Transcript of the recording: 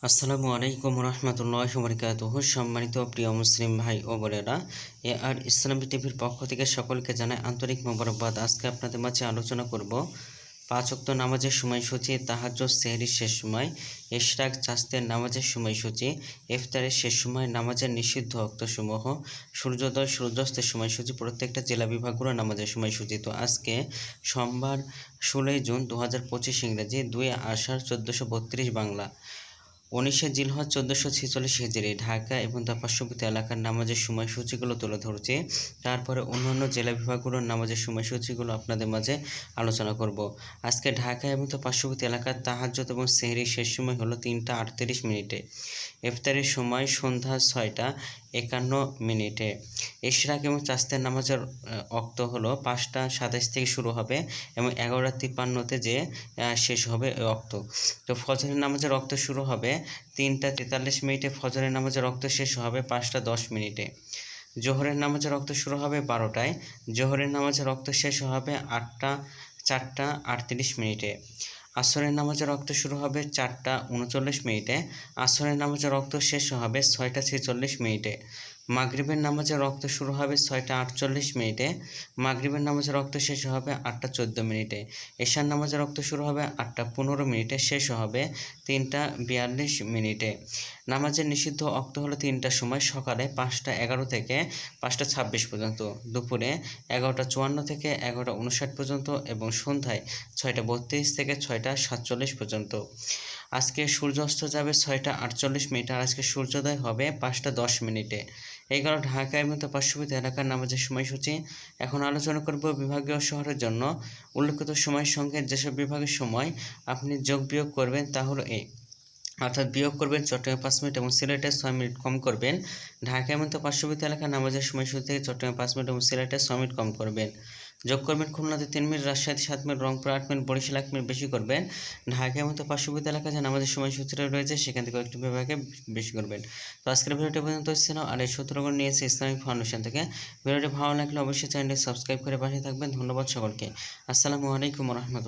আসসালামু আলাইকুম রহমতুল্লাহি ওয়া বারাকাতুহু। সম্মানিত প্রিয় মুসলিম ভাই ও বোনেরা, আর ইসলামী টিভির পক্ষ থেকে সকলকে জানাই আন্তরিক মোবারকবাদ। আজকে আপনাদের মাঝে আলোচনা করব 5 ওয়াক্ত নামাজের সময়সূচি, তাহাজ্জুদ, সেহরির শেষ সময়, ইশরাক, চাঁদের নামাজের সময়সূচি, ইফতারের শেষ সময়, নামাজের নিষিদ্ধ ওয়াক্তসমূহ, সূর্যোদয় সূর্যাস্তের সময়সূচি, প্রত্যেকটা জেলা বিভাগগুলো নামাজের সময়সূচি। তো আজকে সোমবার 16 জুন 2025 ইংরেজি, 2 আষাঢ় 1432 বাংলা, 19শে জিলহজ 1446 হিজরি, ঢাকা এবং তার পার্শ্ববর্তী এলাকার নামাজের সময়সূচিগুলো তুলে ধরছি। তারপরে অন্যান্য জেলা বিভাগগুলোর নামাজের সময়সূচিগুলো আপনাদের মাঝে আলোচনা করব। আজকে ঢাকা এবং তার পার্শ্ববর্তী এলাকার তাহাজ্জুদ এবং সেহরির শেষ সময় হলো 3টা 38 মিনিটে। ইফতারের সময় সন্ধ্যা 6টা 51 মিনিটে। ইশরাক এবং চাঁদের নামাজের ওয়াক্ত হলো 5টা 27 থেকে শুরু হবে এবং 11টা 53-তে যে শেষ হবে এই ওয়াক্ত। তো ফজরের নামাজের ওয়াক্ত শুরু হবে 3টা 43 মিনিটে, ফজরের নামাজের ওয়াক্ত শেষ হবে 5টা 10 মিনিটে। জোহরের নামাজের ওয়াক্ত শুরু হবে 12টায়, জোহরের নামাজের ওয়াক্ত শেষ হবে 4টা 38 মিনিটে। আসরের নামাজের ওয়াক্ত শুরু হবে 4টা 39 মিনিটে, আসরের নামাজের ওয়াক্ত শেষ হবে 6টা 46 মিনিটে। মাগরিবের নামাজের ওয়াক্ত শুরু হবে 6টা 48 মিনিটে, মাগরিবের নামাজের ওয়াক্ত শেষ হবে 8টা 14 মিনিটে। এশার নামাজের ওয়াক্ত শুরু হবে 8টা 15 মিনিটে, শেষ হবে 3টা 42 মিনিটে। নামাজের নিষিদ্ধ ওয়াক্ত হলো 3টার সময়, সকালে 5টা 11 থেকে 5টা 26 পর্যন্ত, দুপুরে 11টা 54 থেকে 11টা 59 পর্যন্ত এবং সন্ধ্যায় 6টা 32 থেকে 6টা 47 পর্যন্ত। আজকে সূর্যাস্ত যাবে 6টা 48 মিনিট আর আজকে সূর্যোদয় হবে 5টা 10 মিনিটে। এই গেল ঢাকা এবং তার পার্শ্ববর্তী এলাকার নামাজের সময়সূচি। এখন আলোচনা করব বিভাগীয় শহরের জন্য উল্লেখিত সময়ের সঙ্গে যেসব বিভাগের সময় আপনি যোগ বিয়োগ করবেন তা হলো এই, অর্থাৎ বিয়োগ করবেন চট্টগ্রামে 5 মিনিট এবং সিলেটে 6 মিনিট কম করবেন। ঢাকা এবং তার পার্শ্ববর্তী এলাকার নামাজের সময়সূচি থেকে চট্টগ্রামে 5 মিনিট এবং সিলেটে 6 মিনিট কম করবেন। যোগ করবেন খুলনাতে 3 মিনিট, রাজশাহীতে 7 minute, Rangpur 8 minute, Barishal 1 minute বেশি করবেন। ঢাকা এবং তার পার্শ্ববর্তী এলাকায় যে নামাজের সময়সূচিটা রয়েছে সেখান থেকে একটি বিভাগে বেশি করবেন। তো আজকের ভিডিওটি পর্যন্ত ছিল, আর এই সূত্রগুলো নিয়েছে ইসলামিক ফাউন্ডেশন থেকে। ভিডিওটি ভালো লাগলে অবশ্যই চ্যানেলটি সাবস্ক্রাইব করে পাশে থাকবেন। ধন্যবাদ সকলকে। আসসালামু আলাইকুম রহমতুল্লাহ।